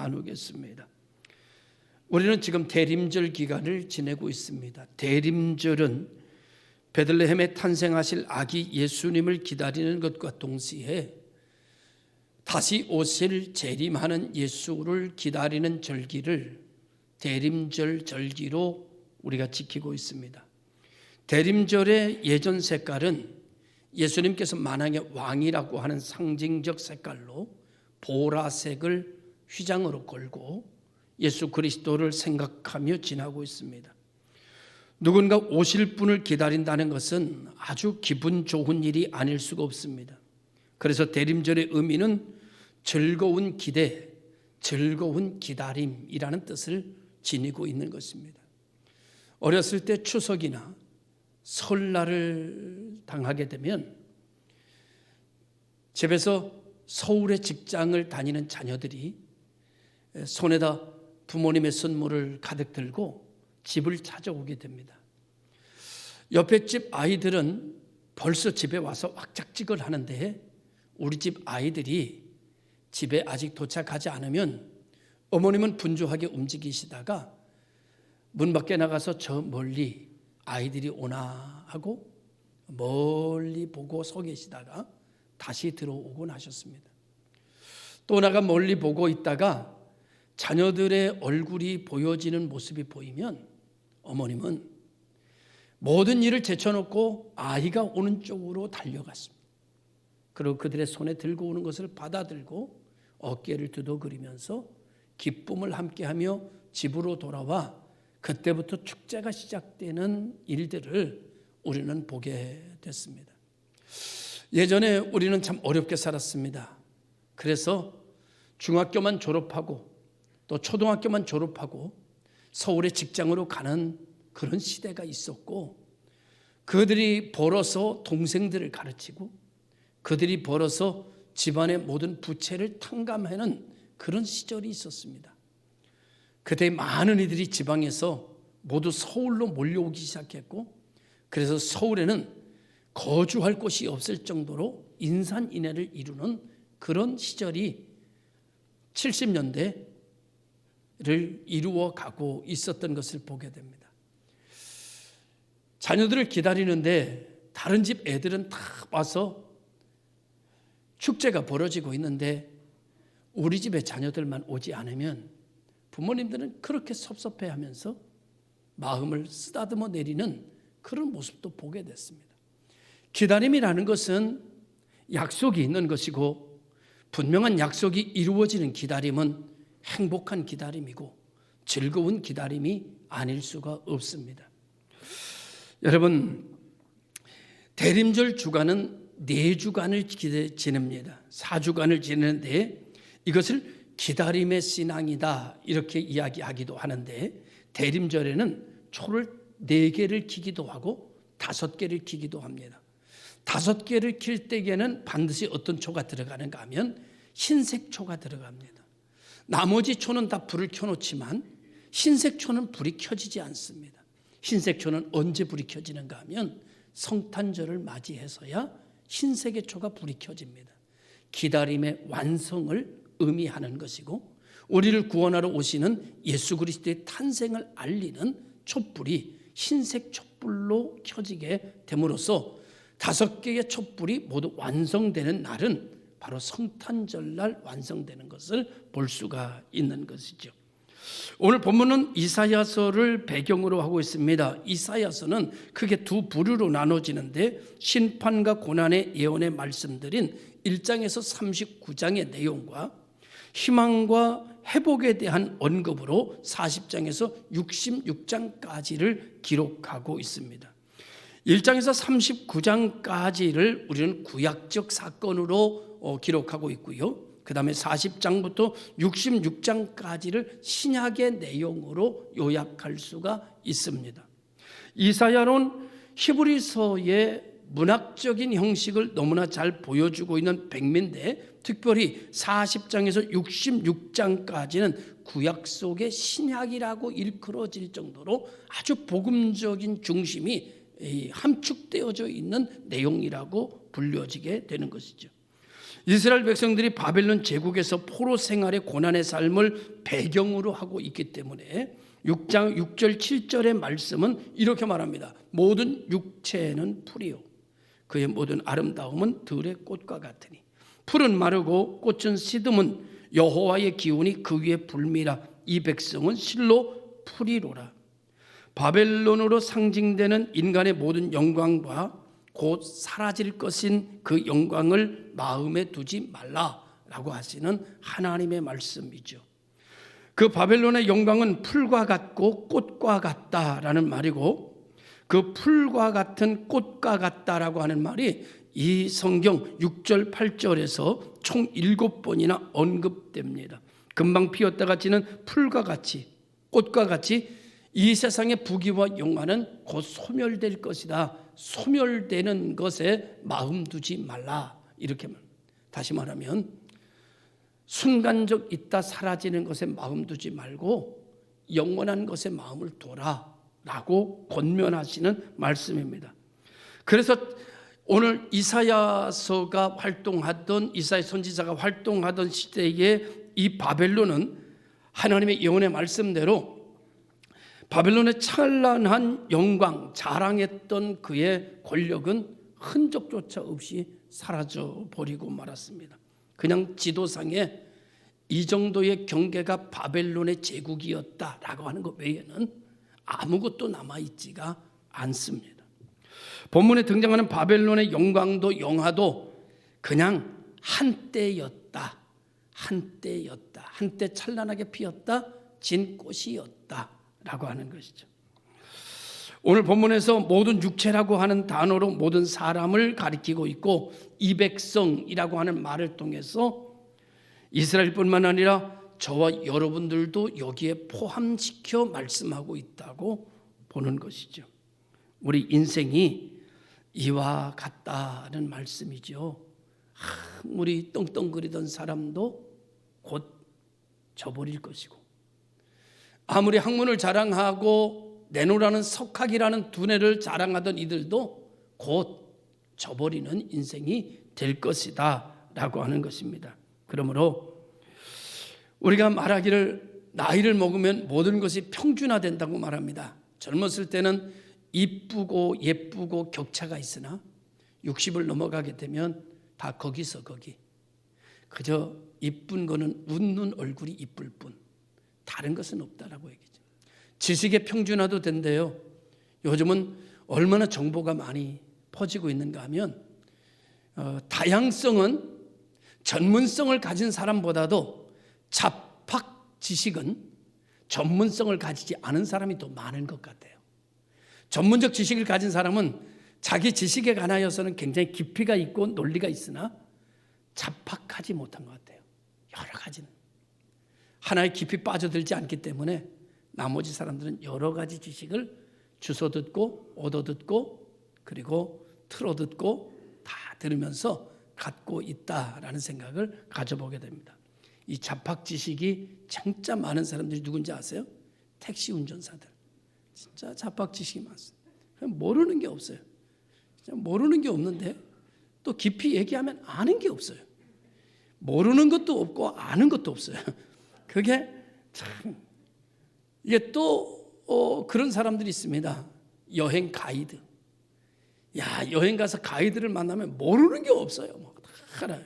나누겠습니다. 우리는 지금 대림절 기간을 지내고 있습니다. 대림절은 베들레헴에 탄생하실 아기 예수님을 기다리는 것과 동시에 다시 오실 재림하는 예수를 기다리는 절기를 대림절 절기로 우리가 지키고 있습니다. 대림절의 예전 색깔은 예수님께서 만왕의 왕이라고 하는 상징적 색깔로 보라색을 휘장으로 걸고 예수 그리스도를 생각하며 지나고 있습니다. 누군가 오실 분을 기다린다는 것은 아주 기분 좋은 일이 아닐 수가 없습니다. 그래서 대림절의 의미는 즐거운 기대, 즐거운 기다림이라는 뜻을 지니고 있는 것입니다. 어렸을 때 추석이나 설날을 당하게 되면 집에서 서울에 직장을 다니는 자녀들이 손에다 부모님의 선물을 가득 들고 집을 찾아오게 됩니다. 옆에 집 아이들은 벌써 집에 와서 왁작지껄 하는데 우리 집 아이들이 집에 아직 도착하지 않으면 어머님은 분주하게 움직이시다가 문 밖에 나가서 저 멀리 아이들이 오나 하고 멀리 보고 서 계시다가 다시 들어오곤 하셨습니다. 또 나가 멀리 보고 있다가 자녀들의 얼굴이 보여지는 모습이 보이면 어머님은 모든 일을 제쳐놓고 아이가 오는 쪽으로 달려갔습니다. 그리고 그들의 손에 들고 오는 것을 받아들고 어깨를 두드리면서 기쁨을 함께하며 집으로 돌아와 그때부터 축제가 시작되는 일들을 우리는 보게 됐습니다. 예전에 우리는 참 어렵게 살았습니다. 그래서 중학교만 졸업하고 또 초등학교만 졸업하고 서울의 직장으로 가는 그런 시대가 있었고, 그들이 벌어서 동생들을 가르치고 그들이 벌어서 집안의 모든 부채를 탕감하는 그런 시절이 있었습니다. 그때 많은 이들이 지방에서 모두 서울로 몰려오기 시작했고, 그래서 서울에는 거주할 곳이 없을 정도로 인산인해를 이루는 그런 시절이 70년대를 이루어 가고 있었던 것을 보게 됩니다. 자녀들을 기다리는데 다른 집 애들은 다 와서 축제가 벌어지고 있는데 우리 집의 자녀들만 오지 않으면 부모님들은 그렇게 섭섭해하면서 마음을 쓰다듬어 내리는 그런 모습도 보게 됐습니다. 기다림이라는 것은 약속이 있는 것이고, 분명한 약속이 이루어지는 기다림은 행복한 기다림이고 즐거운 기다림이 아닐 수가 없습니다. 여러분, 대림절 주간은 4주간을 지냅니다. 4주간을 지내는데 이것을 기다림의 신앙이다 이렇게 이야기하기도 하는데, 대림절에는 초를 4개를 키기도 하고 5개를 키기도 합니다. 5개를 킬 때에는 반드시 어떤 초가 들어가는가 하면 흰색 초가 들어갑니다. 나머지 초는 다 불을 켜놓지만 흰색 초는 불이 켜지지 않습니다. 흰색 초는 언제 불이 켜지는가 하면 성탄절을 맞이해서야 흰색의 초가 불이 켜집니다. 기다림의 완성을 의미하는 것이고, 우리를 구원하러 오시는 예수 그리스도의 탄생을 알리는 촛불이 흰색 촛불로 켜지게 됨으로써 5개의 촛불이 모두 완성되는 날은 바로 성탄절날 완성되는 것을 볼 수가 있는 것이죠. 오늘 본문은 이사야서를 배경으로 하고 있습니다. 이사야서는 크게 2 부류로 나눠지는데, 심판과 고난의 예언의 말씀드린 1장에서 39장의 내용과 희망과 회복에 대한 언급으로 40장에서 66장까지를 기록하고 있습니다. 1장에서 39장까지를 우리는 구약적 사건으로 기록하고 있고요. 그 다음에 40장부터 66장까지를 신약의 내용으로 요약할 수가 있습니다. 이사야는 히브리서의 문학적인 형식을 너무나 잘 보여주고 있는 백미인데, 특별히 40장에서 66장까지는 구약 속의 신약이라고 일컬어질 정도로 아주 복음적인 중심이 함축되어져 있는 내용이라고 불려지게 되는 것이죠. 이스라엘 백성들이 바벨론 제국에서 포로 생활의 고난의 삶을 배경으로 하고 있기 때문에 6장 6절 7절의 말씀은 이렇게 말합니다. 모든 육체는 풀이요 그의 모든 아름다움은 들의 꽃과 같으니 풀은 마르고 꽃은 시듬은 여호와의 기운이 그 위에 불미라. 이 백성은 실로 풀이로라. 바벨론으로 상징되는 인간의 모든 영광과 곧 사라질 것인 그 영광을 마음에 두지 말라라고 하시는 하나님의 말씀이죠. 그 바벨론의 영광은 풀과 같고 꽃과 같다라는 말이고, 그 풀과 같은 꽃과 같다라고 하는 말이 이 성경 6절 8절에서 총 7번이나 언급됩니다. 금방 피었다가 지는 풀과 같이, 꽃과 같이 이 세상의 부귀와 영화는 곧 소멸될 것이다. 소멸되는 것에 마음 두지 말라. 이렇게 다시 말하면 순간적 있다 사라지는 것에 마음 두지 말고 영원한 것에 마음을 둬라라고 권면하시는 말씀입니다. 그래서 오늘 이사야서가 활동하던, 이사야 선지자가 활동하던 시대에 이 바벨론은 하나님의 예언의 말씀대로 바벨론의 찬란한 영광, 자랑했던 그의 권력은 흔적조차 없이 사라져 버리고 말았습니다. 그냥 지도상에 이 정도의 경계가 바벨론의 제국이었다라고 하는 것 외에는 아무것도 남아있지가 않습니다. 본문에 등장하는 바벨론의 영광도 영화도 그냥 한때였다. 한때 찬란하게 피었다. 진 꽃이었다. 라고 하는 것이죠. 오늘 본문에서 모든 육체라고 하는 단어로 모든 사람을 가리키고 있고, 이 백성이라고 하는 말을 통해서 이스라엘뿐만 아니라 저와 여러분들도 여기에 포함시켜 말씀하고 있다고 보는 것이죠. 우리 인생이 이와 같다는 말씀이죠. 아무리 떵떵거리던 사람도 곧 져버릴 것이고, 아무리 학문을 자랑하고 내노라는 석학이라는 두뇌를 자랑하던 이들도 곧 져버리는 인생이 될 것이다 라고 하는 것입니다. 그러므로 우리가 말하기를 나이를 먹으면 모든 것이 평준화된다고 말합니다. 젊었을 때는 이쁘고 예쁘고 격차가 있으나 60을 넘어가게 되면 다 거기서 거기. 그저 이쁜 거는 웃는 얼굴이 이쁠 뿐 다른 것은 없다라고 얘기죠. 지식의 평준화도 된대요. 요즘은 얼마나 정보가 많이 퍼지고 있는가 하면 다양성은 전문성을 가진 사람보다도 잡학 지식은 전문성을 가지지 않은 사람이 더 많은 것 같아요. 전문적 지식을 가진 사람은 자기 지식에 관하여서는 굉장히 깊이가 있고 논리가 있으나 잡학하지 못한 것 같아요. 여러 가지는. 하나의 깊이 빠져들지 않기 때문에 나머지 사람들은 여러 가지 지식을 주워 듣고 얻어 듣고 그리고 틀어 듣고 다 들으면서 갖고 있다라는 생각을 가져보게 됩니다. 이 잡학 지식이 진짜 많은 사람들이 누군지 아세요? 택시 운전사들. 진짜 잡학 지식이 많습니다. 모르는 게 없어요. 모르는 게 없는데 또 깊이 얘기하면 아는 게 없어요. 모르는 것도 없고 아는 것도 없어요. 그게 참, 이게 또 그런 사람들이 있습니다. 여행 가이드. 야, 여행 가서 가이드를 만나면 모르는 게 없어요. 뭐 다 알아요.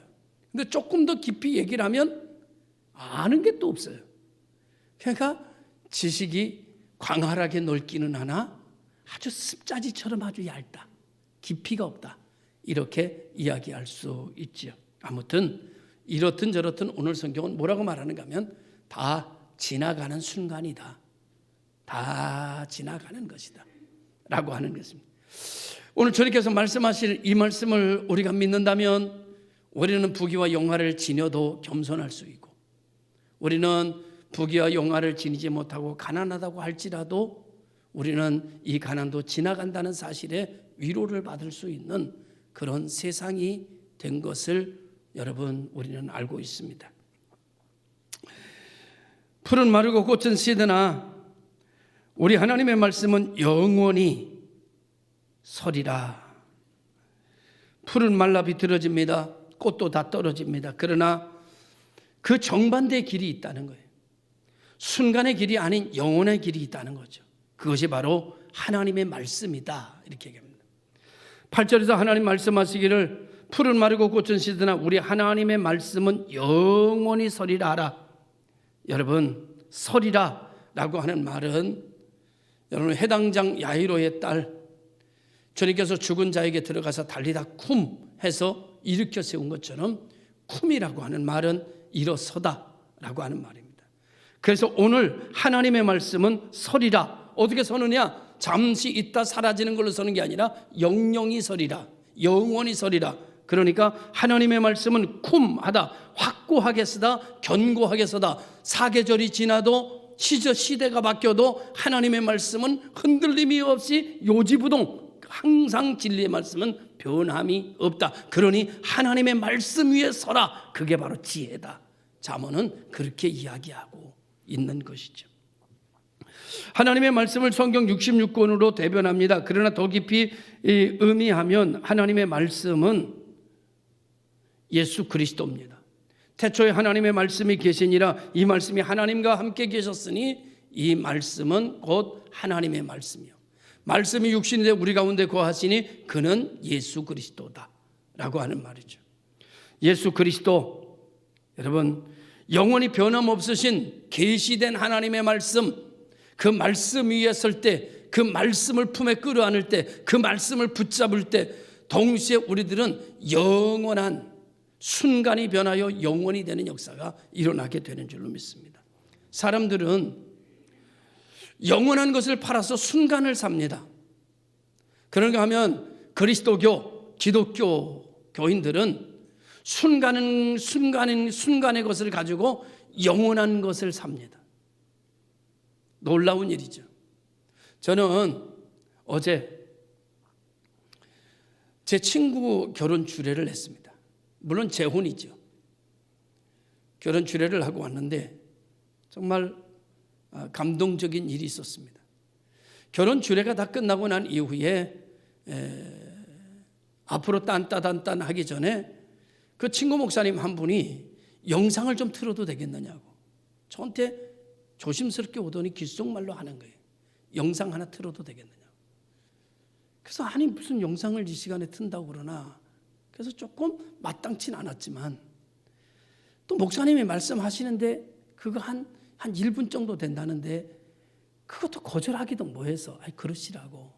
근데 조금 더 깊이 얘기를 하면 아는 게 또 없어요. 그러니까 지식이 광활하게 넓기는 하나 아주 습자지처럼 아주 얇다. 깊이가 없다. 이렇게 이야기할 수 있죠. 아무튼 이렇든 저렇든 오늘 성경은 뭐라고 말하는가 하면 다 지나가는 순간이다. 다 지나가는 것이다. 라고 하는 것입니다. 오늘 주님께서 말씀하실 이 말씀을 우리가 믿는다면 우리는 부귀와 영화를 지녀도 겸손할 수 있고, 우리는 부귀와 영화를 지니지 못하고 가난하다고 할지라도 우리는 이 가난도 지나간다는 사실에 위로를 받을 수 있는 그런 세상이 된 것을 여러분 우리는 알고 있습니다. 풀은 마르고 꽃은 시드나 우리 하나님의 말씀은 영원히 서리라. 풀은 말라 비틀어집니다. 꽃도 다 떨어집니다. 그러나 그 정반대의 길이 있다는 거예요. 순간의 길이 아닌 영원의 길이 있다는 거죠. 그것이 바로 하나님의 말씀이다, 이렇게 얘기합니다. 8절에서 하나님 말씀하시기를 풀은 마르고 꽃은 시드나 우리 하나님의 말씀은 영원히 서리라 하라. 여러분, 서리라 라고 하는 말은 여러분 해당장 야이로의 딸 주님께서 죽은 자에게 들어가서 달리다 쿰 해서 일으켜 세운 것처럼 쿰이라고 하는 말은 일어서다 라고 하는 말입니다. 그래서 오늘 하나님의 말씀은 서리라. 어떻게 서느냐? 잠시 있다 사라지는 걸로 서는 게 아니라 영영이 서리라, 영원히 서리라. 그러니까 하나님의 말씀은 쿰하다, 확고하게 쓰다, 견고하게 쓰다. 사계절이 지나도 시대가 바뀌어도 하나님의 말씀은 흔들림이 없이 요지부동, 항상 진리의 말씀은 변함이 없다. 그러니 하나님의 말씀 위에 서라. 그게 바로 지혜다. 잠언은 그렇게 이야기하고 있는 것이죠. 하나님의 말씀을 성경 66권으로 대변합니다. 그러나 더 깊이 의미하면 하나님의 말씀은 예수 그리스도입니다. 태초에 하나님의 말씀이 계시니라. 이 말씀이 하나님과 함께 계셨으니 이 말씀은 곧 하나님의 말씀이요. 말씀이 육신이 되어 우리 가운데 거하시니 그는 예수 그리스도다 라고 하는 말이죠. 예수 그리스도, 여러분, 영원히 변함없으신 계시된 하나님의 말씀, 그 말씀 위에 설 때, 그 말씀을 품에 끌어안을 때, 그 말씀을 붙잡을 때 동시에 우리들은 영원한 순간이 변하여 영원이 되는 역사가 일어나게 되는 줄로 믿습니다. 사람들은 영원한 것을 팔아서 순간을 삽니다. 그런가 하면 그리스도교, 기독교 교인들은 순간의 것을 가지고 영원한 것을 삽니다. 놀라운 일이죠. 저는 어제 제 친구 결혼 주례를 했습니다. 물론 재혼이죠. 결혼 주례를 하고 왔는데 정말 감동적인 일이 있었습니다. 결혼 주례가 다 끝나고 난 이후에 앞으로 딴따단딴 하기 전에 그 친구 목사님 한 분이 영상을 좀 틀어도 되겠느냐고 저한테 조심스럽게 오더니 귓속말로 하는 거예요. 영상 하나 틀어도 되겠느냐고. 그래서 아니 무슨 영상을 이 시간에 튼다고 그러나 그래서 조금 마땅치는 않았지만 또 목사님이 말씀하시는데 그거 한 1분 정도 된다는데 그것도 거절하기도 뭐해서 아이 그러시라고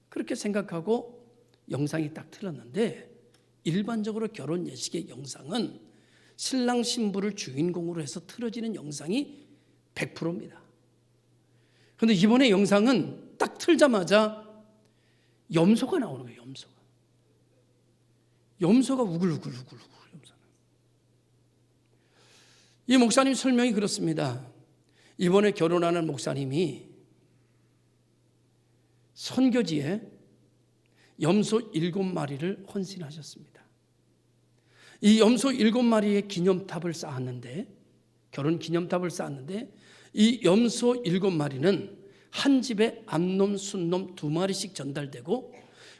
그렇게 생각하고 영상이 딱 틀었는데 일반적으로 결혼 예식의 영상은 신랑 신부를 주인공으로 해서 틀어지는 영상이 100%입니다. 그런데 이번에 영상은 딱 틀자마자 염소가 나오는 거예요. 염소가 우글우글. 이 목사님 설명이 그렇습니다. 이번에 결혼하는 목사님이 선교지에 염소 7마리를 헌신하셨습니다. 이 염소 7마리의 기념탑을 쌓았는데, 결혼 기념탑을 쌓았는데 이 염소 7마리는 한 집에 암놈, 순놈 2마리씩 전달되고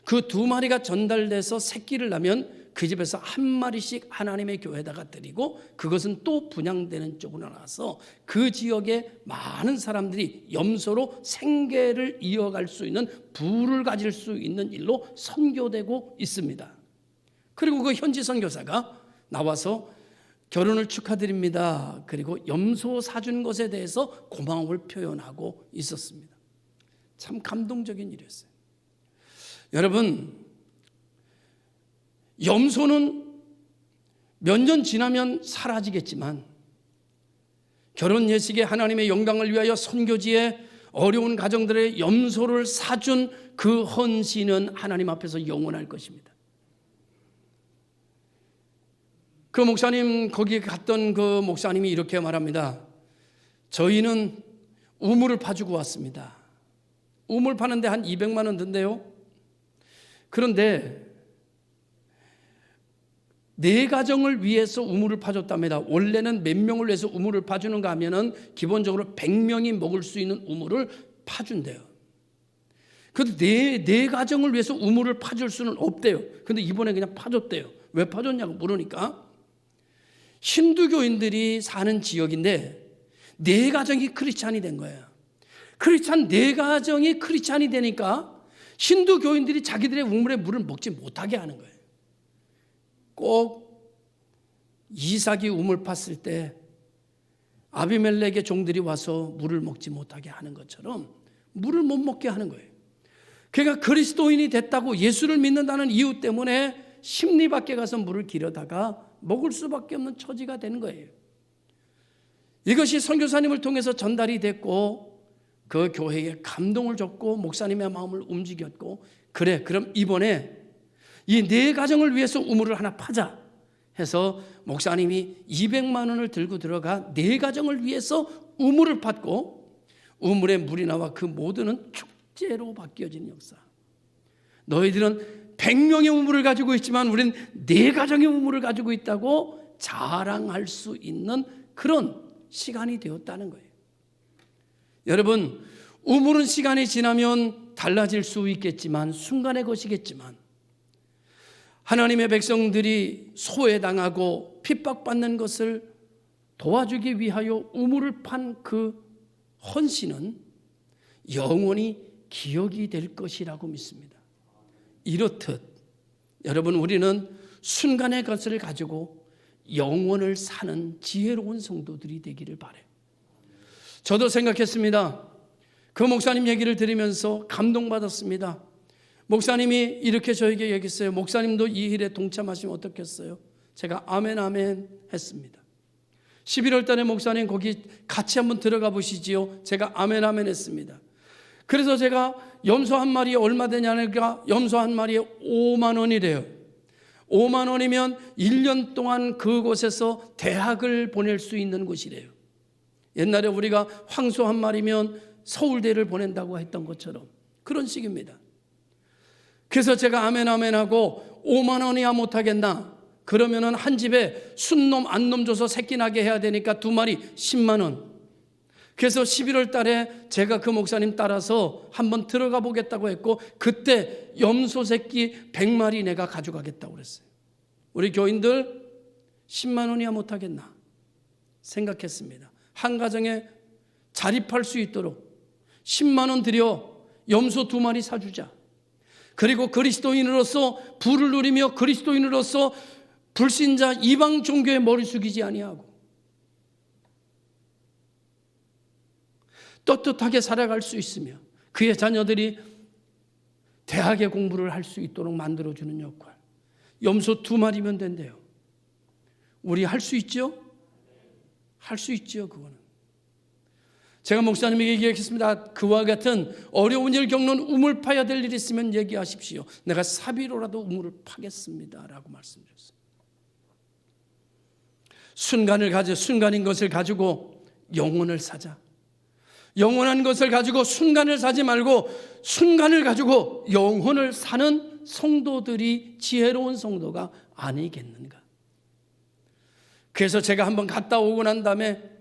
그 2마리가 전달돼서 새끼를 낳으면 그 집에서 1마리씩 하나님의 교회에다가 드리고 그것은 또 분양되는 쪽으로 나와서 그 지역에 많은 사람들이 염소로 생계를 이어갈 수 있는 부를 가질 수 있는 일로 선교되고 있습니다. 그리고 그 현지 선교사가 나와서 결혼을 축하드립니다. 그리고 염소 사준 것에 대해서 고마움을 표현하고 있었습니다. 참 감동적인 일이었어요. 여러분, 염소는 몇 년 지나면 사라지겠지만 결혼 예식에 하나님의 영광을 위하여 선교지에 어려운 가정들의 염소를 사준 그 헌신은 하나님 앞에서 영원할 것입니다. 그 목사님, 거기에 갔던 그 목사님이 이렇게 말합니다. 저희는 우물을 파주고 왔습니다. 우물 파는데 한 200만 원 든대요. 그런데 4가정을 위해서 우물을 파줬답니다. 원래는 몇 명을 위해서 우물을 파주는가 하면은 기본적으로 100명이 먹을 수 있는 우물을 파준대요. 그런데 4가정을 위해서 우물을 파줄 수는 없대요. 그런데 이번에 그냥 파줬대요. 왜 파줬냐고 물으니까 힌두교인들이 사는 지역인데 네 가정이 크리스찬이 된 거예요. 크리스찬 네 가정이 크리스찬이 되니까 힌두교인들이 자기들의 우물에 물을 먹지 못하게 하는 거예요. 꼭 이삭이 우물 팠을 때 아비멜렉의 종들이 와서 물을 먹지 못하게 하는 것처럼 물을 못 먹게 하는 거예요. 그러니까 그리스도인이 됐다고 예수를 믿는다는 이유 때문에 심리 밖에 가서 물을 기르다가 먹을 수밖에 없는 처지가 되는 거예요. 이것이 선교사님을 통해서 전달이 됐고 그 교회에 감동을 줬고 목사님의 마음을 움직였고, 그래 그럼 이번에 이 네 가정을 위해서 우물을 하나 파자 해서 목사님이 200만 원을 들고 들어가 네 가정을 위해서 우물을 팠고, 우물에 물이 나와 그 모두는 축제로 바뀌어진 역사. 너희들은 100명의 우물을 가지고 있지만 우리는 네 가정의 우물을 가지고 있다고 자랑할 수 있는 그런 시간이 되었다는 거예요. 여러분, 우물은 시간이 지나면 달라질 수 있겠지만 순간의 것이겠지만 하나님의 백성들이 소외당하고 핍박받는 것을 도와주기 위하여 우물을 판 그 헌신은 영원히 기억이 될 것이라고 믿습니다. 이렇듯 여러분, 우리는 순간의 것을 가지고 영원을 사는 지혜로운 성도들이 되기를 바라요. 저도 생각했습니다. 그 목사님 얘기를 들으면서 감동받았습니다. 목사님이 이렇게 저에게 얘기했어요. 목사님도 이 일에 동참하시면 어떻겠어요? 제가 아멘 아멘 했습니다. 11월 달에 목사님 거기 같이 한번 들어가 보시지요. 제가 아멘 아멘 했습니다. 그래서 제가 염소 한 마리에 얼마 되냐니까 염소 한 마리에 5만 원이래요. 5만 원이면 1년 동안 그곳에서 대학을 보낼 수 있는 곳이래요. 옛날에 우리가 황소 한 마리면 서울대를 보낸다고 했던 것처럼 그런 식입니다. 그래서 제가 아멘 아멘 하고 5만 원이야 못하겠나? 그러면은 한 집에 순놈 안놈 줘서 새끼 나게 해야 되니까 두 마리 10만 원. 그래서 11월 달에 제가 그 목사님 따라서 한번 들어가 보겠다고 했고, 그때 염소 새끼 100마리 내가 가져가겠다고 그랬어요. 우리 교인들 10만 원이야 못하겠나 생각했습니다. 한 가정에 자립할 수 있도록 10만 원 들여 염소 2마리 사주자. 그리고 그리스도인으로서 부를 누리며 그리스도인으로서 불신자 이방 종교에 머리 숙이지 아니하고 떳떳하게 살아갈 수 있으며 그의 자녀들이 대학에 공부를 할 수 있도록 만들어주는 역할. 염소 2마리면 된대요. 우리 할 수 있죠? 할 수 있죠. 그거는 제가 목사님에게 얘기했습니다. 그와 같은 어려운 일 겪는 우물 파야 될 일이 있으면 얘기하십시오. 내가 사비로라도 우물을 파겠습니다 라고 말씀드렸습니다. 순간인 것을 가지고 영혼을 사자. 영원한 것을 가지고 순간을 사지 말고 순간을 가지고 영혼을 사는 성도들이 지혜로운 성도가 아니겠는가. 그래서 제가 한번 갔다 오고 난 다음에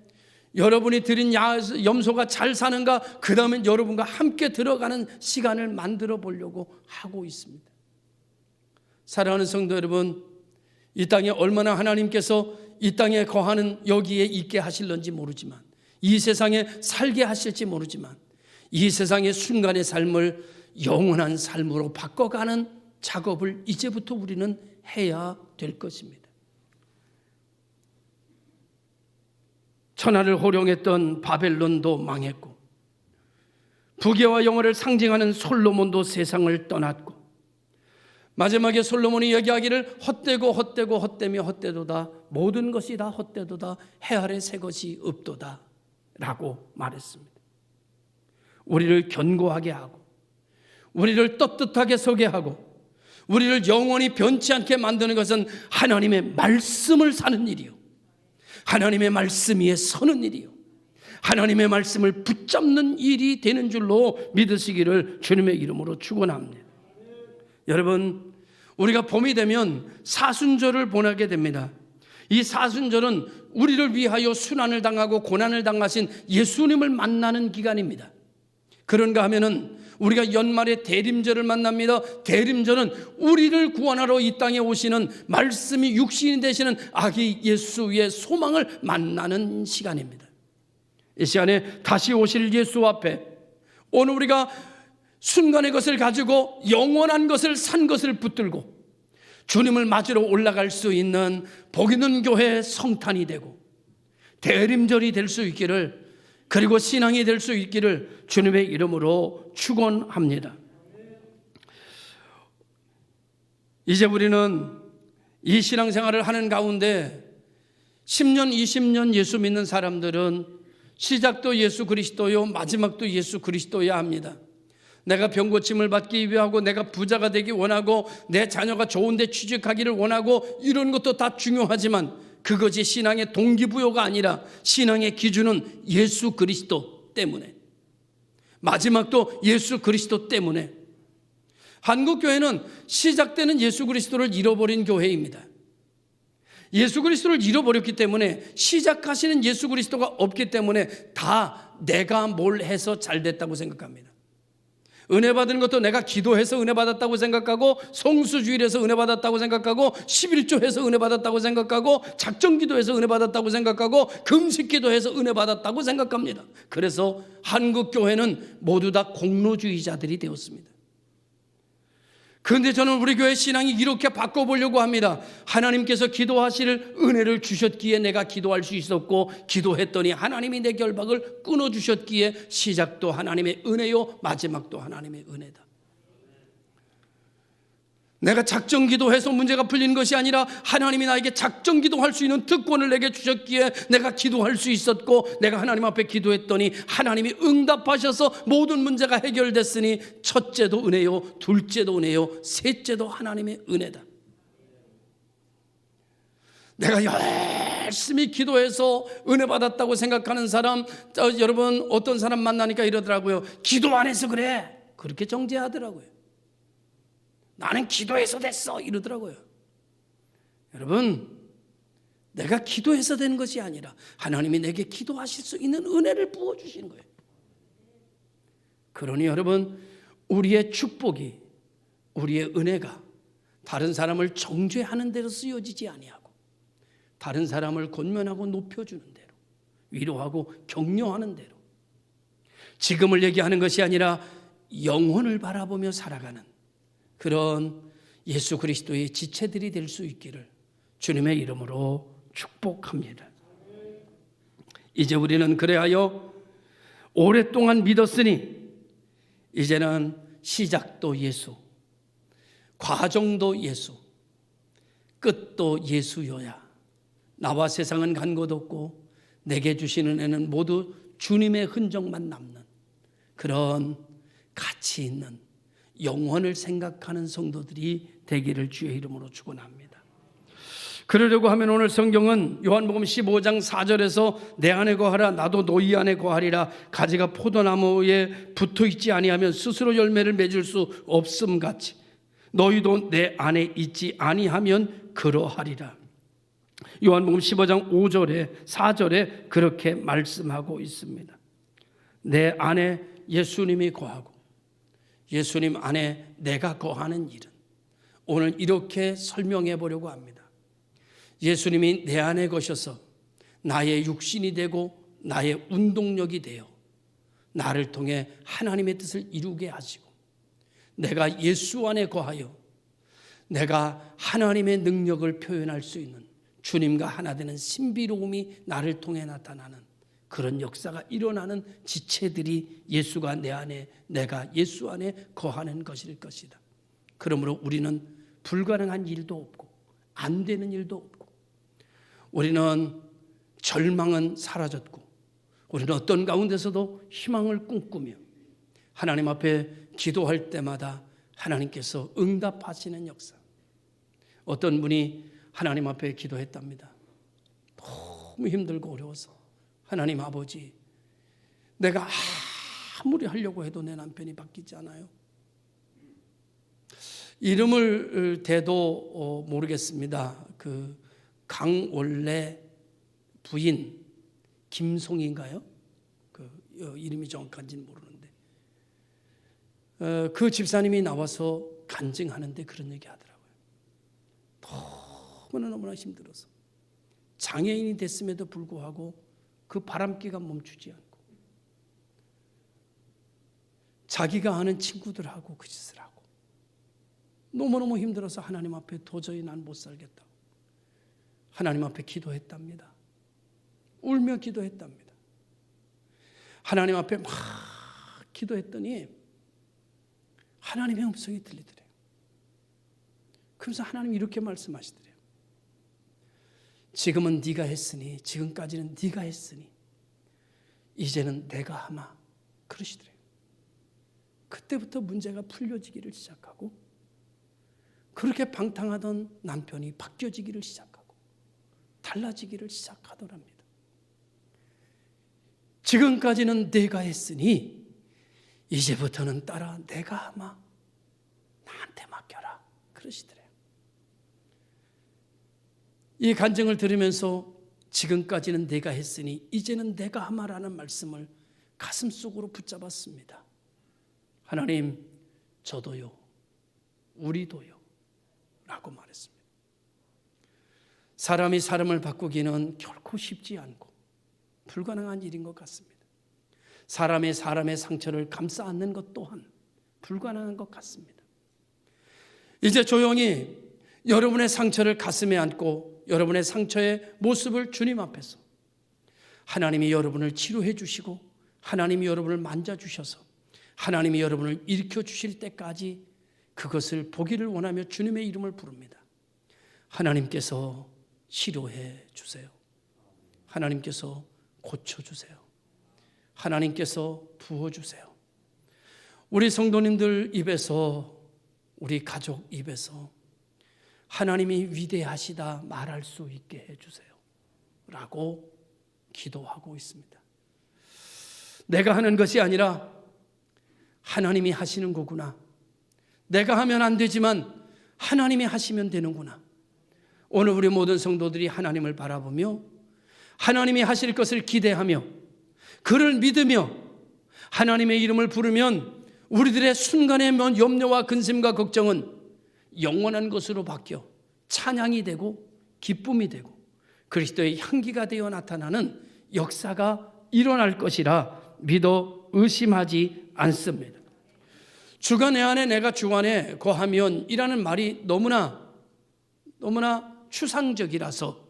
여러분이 드린 염소가 잘 사는가, 그 다음에 여러분과 함께 들어가는 시간을 만들어 보려고 하고 있습니다. 사랑하는 성도 여러분, 이 땅에 얼마나 하나님께서 이 땅에 거하는 여기에 있게 하실런지 모르지만, 이 세상에 살게 하실지 모르지만, 이 세상의 순간의 삶을 영원한 삶으로 바꿔가는 작업을 이제부터 우리는 해야 될 것입니다. 천하를 호령했던 바벨론도 망했고, 부귀와 영화를 상징하는 솔로몬도 세상을 떠났고, 마지막에 솔로몬이 얘기하기를 헛되고 헛되고 헛되며 헛되도다, 모든 것이 다 헛되도다, 해 아래 새 것이 없도다 라고 말했습니다. 우리를 견고하게 하고 우리를 떳떳하게 서게 하고 우리를 영원히 변치 않게 만드는 것은 하나님의 말씀을 사는 일이요, 하나님의 말씀 위에 서는 일이요, 하나님의 말씀을 붙잡는 일이 되는 줄로 믿으시기를 주님의 이름으로 축원합니다. 여러분, 우리가 봄이 되면 사순절을 보내게 됩니다. 이 사순절은 우리를 위하여 순환을 당하고 고난을 당하신 예수님을 만나는 기간입니다. 그런가 하면은 우리가 연말에 대림절을 만납니다. 대림절은 우리를 구원하러 이 땅에 오시는, 말씀이 육신이 되시는 아기 예수의 소망을 만나는 시간입니다. 이 시간에 다시 오실 예수 앞에 오늘 우리가 순간의 것을 가지고 영원한 것을, 산 것을 붙들고 주님을 맞으러 올라갈 수 있는 복 있는 교회의 성탄이 되고 대림절이 될 수 있기를, 그리고 신앙이 될 수 있기를 주님의 이름으로 축원합니다. 이제 우리는 이 신앙생활을 하는 가운데 10년, 20년 예수 믿는 사람들은 시작도 예수 그리스도요, 마지막도 예수 그리스도여야 합니다. 내가 병고침을 받기 위하고, 내가 부자가 되기 원하고, 내 자녀가 좋은 데 취직하기를 원하고, 이런 것도 다 중요하지만 그것이 신앙의 동기부여가 아니라 신앙의 기준은 예수 그리스도 때문에, 마지막도 예수 그리스도 때문에. 한국교회는 시작되는 예수 그리스도를 잃어버린 교회입니다. 예수 그리스도를 잃어버렸기 때문에 시작하시는 예수 그리스도가 없기 때문에 다 내가 뭘 해서 잘 됐다고 생각합니다. 은혜 받은 것도 내가 기도해서 은혜 받았다고 생각하고, 성수주일에서 은혜 받았다고 생각하고, 11조해서 은혜 받았다고 생각하고, 작정기도해서 은혜 받았다고 생각하고, 금식기도해서 은혜 받았다고 생각합니다. 그래서 한국교회는 모두 다 공로주의자들이 되었습니다. 그런데 저는 우리 교회 신앙이 이렇게 바꿔보려고 합니다. 하나님께서 기도하실 은혜를 주셨기에 내가 기도할 수 있었고, 기도했더니 하나님이 내 결박을 끊어주셨기에 시작도 하나님의 은혜요, 마지막도 하나님의 은혜다. 내가 작정기도해서 문제가 풀린 것이 아니라 하나님이 나에게 작정기도할 수 있는 특권을 내게 주셨기에 내가 기도할 수 있었고, 내가 하나님 앞에 기도했더니 하나님이 응답하셔서 모든 문제가 해결됐으니 첫째도 은혜요, 둘째도 은혜요, 셋째도 하나님의 은혜다. 내가 열심히 기도해서 은혜 받았다고 생각하는 사람, 여러분 어떤 사람 만나니까 이러더라고요. 기도 안 해서 그래, 그렇게 정죄하더라고요. 나는 기도해서 됐어 이러더라고요. 여러분, 내가 기도해서 되는 것이 아니라 하나님이 내게 기도하실 수 있는 은혜를 부어주신 거예요. 그러니 여러분, 우리의 축복이, 우리의 은혜가 다른 사람을 정죄하는 대로 쓰여지지 아니하고, 다른 사람을 권면하고 높여주는 대로, 위로하고 격려하는 대로, 지금을 얘기하는 것이 아니라 영혼을 바라보며 살아가는 그런 예수 그리스도의 지체들이 될 수 있기를 주님의 이름으로 축복합니다. 이제 우리는 그래하여 오랫동안 믿었으니 이제는 시작도 예수, 과정도 예수, 끝도 예수여야 나와 세상은 간 것 없고 내게 주시는 애는 모두 주님의 흔적만 남는 그런 가치 있는 영혼을 생각하는 성도들이 되기를 주의 이름으로 축원합니다. 그러려고 하면 오늘 성경은 요한복음 15장 4절에서 내 안에 거하라 나도 너희 안에 거하리라, 가지가 포도나무에 붙어있지 아니하면 스스로 열매를 맺을 수 없음 같이 너희도 내 안에 있지 아니하면 그러하리라. 요한복음 15장 5절에 4절에 그렇게 말씀하고 있습니다. 내 안에 예수님이 거하고 예수님 안에 내가 거하는 일은, 오늘 이렇게 설명해 보려고 합니다. 예수님이 내 안에 거셔서 나의 육신이 되고 나의 운동력이 되어 나를 통해 하나님의 뜻을 이루게 하시고, 내가 예수 안에 거하여 내가 하나님의 능력을 표현할 수 있는 주님과 하나 되는 신비로움이 나를 통해 나타나는 그런 역사가 일어나는 지체들이 예수가 내 안에, 내가 예수 안에 거하는 것일 것이다. 그러므로 우리는 불가능한 일도 없고 안 되는 일도 없고, 우리는 절망은 사라졌고, 우리는 어떤 가운데서도 희망을 꿈꾸며 하나님 앞에 기도할 때마다 하나님께서 응답하시는 역사. 어떤 분이 하나님 앞에 기도했답니다. 너무 힘들고 어려워서, 하나님 아버지, 내가 아무리 하려고 해도 내 남편이 바뀌지 않아요. 이름을 대도 모르겠습니다. 그 강원래 부인 김송인가요? 그 이름이 정확한지는 모르는데, 그 집사님이 나와서 간증하는데 그런 얘기 하더라고요. 너무나 힘들어서 장애인이 됐음에도 불구하고 그 바람기가 멈추지 않고 자기가 아는 친구들하고 그 짓을 하고 너무너무 힘들어서 하나님 앞에 도저히 난 못 살겠다고 하나님 앞에 기도했답니다. 울며 기도했답니다. 하나님 앞에 막 기도했더니 하나님의 음성이 들리더래요. 그래서 하나님 이렇게 말씀하시더래요. 지금은 네가 했으니, 지금까지는 네가 했으니 이제는 내가 하마, 그러시더래요. 그때부터 문제가 풀려지기를 시작하고 그렇게 방탕하던 남편이 바뀌어지기를 시작하고 달라지기를 시작하더랍니다. 지금까지는 내가 했으니 이제부터는 딸아 내가 하마, 나한테 맡겨라, 그러시더래요. 이 간증을 들으면서 지금까지는 내가 했으니 이제는 내가 하마라는 말씀을 가슴속으로 붙잡았습니다. 하나님, 저도요, 우리도요 라고 말했습니다. 사람이 사람을 바꾸기는 결코 쉽지 않고 불가능한 일인 것 같습니다. 사람의 상처를 감싸 안는 것 또한 불가능한 것 같습니다. 이제 조용히 여러분의 상처를 가슴에 안고 여러분의 상처의 모습을 주님 앞에서 하나님이 여러분을 치료해 주시고 하나님이 여러분을 만져주셔서 하나님이 여러분을 일으켜 주실 때까지 그것을 보기를 원하며 주님의 이름을 부릅니다. 하나님께서 치료해 주세요. 하나님께서 고쳐주세요. 하나님께서 부어주세요. 우리 성도님들 입에서, 우리 가족 입에서 하나님이 위대하시다 말할 수 있게 해주세요 라고 기도하고 있습니다. 내가 하는 것이 아니라 하나님이 하시는 거구나. 내가 하면 안 되지만 하나님이 하시면 되는구나. 오늘 우리 모든 성도들이 하나님을 바라보며 하나님이 하실 것을 기대하며 그를 믿으며 하나님의 이름을 부르면 우리들의 순간의 염려와 근심과 걱정은 영원한 것으로 바뀌어 찬양이 되고 기쁨이 되고 그리스도의 향기가 되어 나타나는 역사가 일어날 것이라 믿어 의심하지 않습니다. 주가 내 안에 내가 주 안에 거하면 이라는 말이 너무나 추상적이라서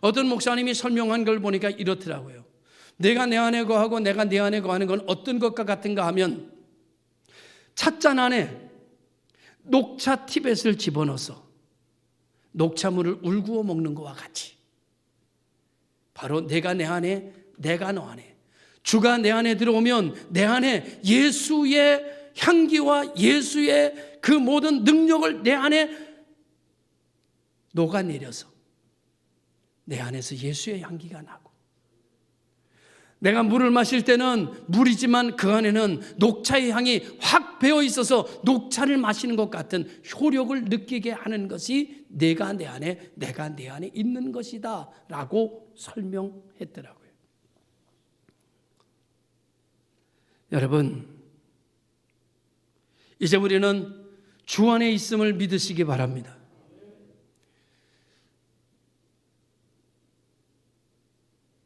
어떤 목사님이 설명한 걸 보니까 이렇더라고요. 내가 내 안에 거하고 내가 내 안에 거하는 건 어떤 것과 같은가 하면 찻잔 안에 녹차 티벳을 집어넣어서 녹차물을 울구어 먹는 것과 같이 바로 내가 내 안에 내가 너 안에 주가 내 안에 들어오면 내 안에 예수의 향기와 예수의 그 모든 능력을 내 안에 녹아내려서 내 안에서 예수의 향기가 나고 내가 물을 마실 때는 물이지만 그 안에는 녹차의 향이 확 배어 있어서 녹차를 마시는 것 같은 효력을 느끼게 하는 것이 내가 내 안에 내가 내 안에 있는 것이다 라고 설명했더라고요. 여러분, 이제 우리는 주 안에 있음을 믿으시기 바랍니다.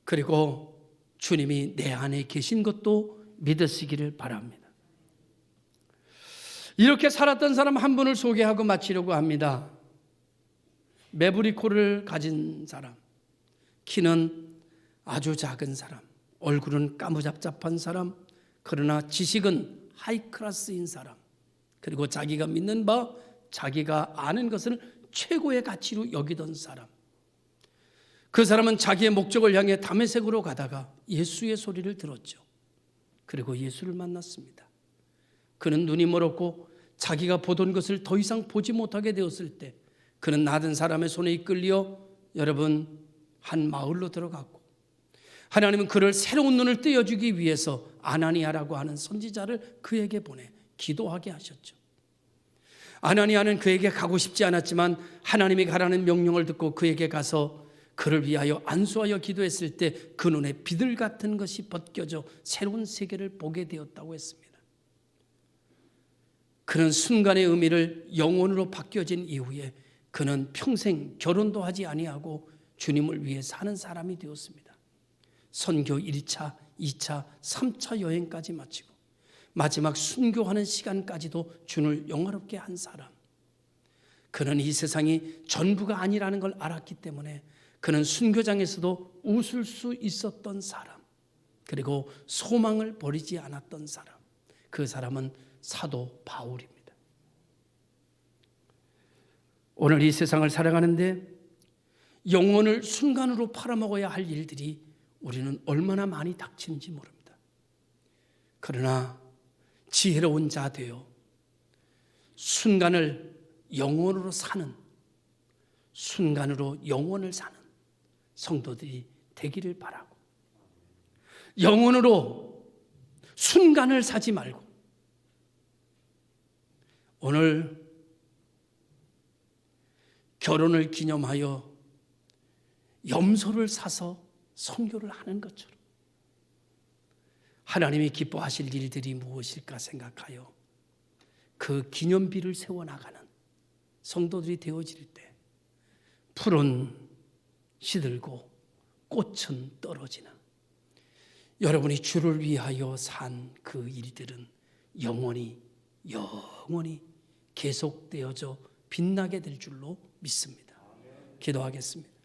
그리고 주님이 내 안에 계신 것도 믿으시기를 바랍니다. 이렇게 살았던 사람 한 분을 소개하고 마치려고 합니다. 매부리 코를 가진 사람, 키는 아주 작은 사람, 얼굴은 까무잡잡한 사람, 그러나 지식은 하이클래스인 사람, 그리고 자기가 믿는 바, 자기가 아는 것을 최고의 가치로 여기던 사람. 그 사람은 자기의 목적을 향해 다메섹으로 가다가 예수의 소리를 들었죠. 그리고 예수를 만났습니다. 그는 눈이 멀었고 자기가 보던 것을 더 이상 보지 못하게 되었을 때 그는 나든 사람의 손에 이끌려 여러분 한 마을로 들어갔고 하나님은 그를 새로운 눈을 떼어주기 위해서 아나니아라고 하는 선지자를 그에게 보내 기도하게 하셨죠. 아나니아는 그에게 가고 싶지 않았지만 하나님이 가라는 명령을 듣고 그에게 가서 그를 위하여 안수하여 기도했을 때 그 눈에 비들 같은 것이 벗겨져 새로운 세계를 보게 되었다고 했습니다. 그런 순간의 의미를 영원으로 바뀌어진 이후에 그는 평생 결혼도 하지 아니하고 주님을 위해 사는 사람이 되었습니다. 선교 1차, 2차, 3차 여행까지 마치고 마지막 순교하는 시간까지도 주를 영화롭게 한 사람. 그는 이 세상이 전부가 아니라는 걸 알았기 때문에 그는 순교장에서도 웃을 수 있었던 사람, 그리고 소망을 버리지 않았던 사람. 그 사람은 사도 바울입니다. 오늘 이 세상을 살아가는데 영혼을 순간으로 팔아먹어야 할 일들이 우리는 얼마나 많이 닥치는지 모릅니다. 그러나 지혜로운 자 되어 순간을 영혼으로 사는, 순간으로 영혼을 사는 성도들이 되기를 바라고, 영혼으로 순간을 사지 말고 오늘 결혼을 기념하여 염소를 사서 선교를 하는 것처럼 하나님이 기뻐하실 일들이 무엇일까 생각하여 그 기념비를 세워나가는 성도들이 되어질 때 푸른 시들고 꽃은 떨어지는, 여러분이 주를 위하여 산 그 일들은 영원히 계속되어져 빛나게 될 줄로 믿습니다. 기도하겠습니다.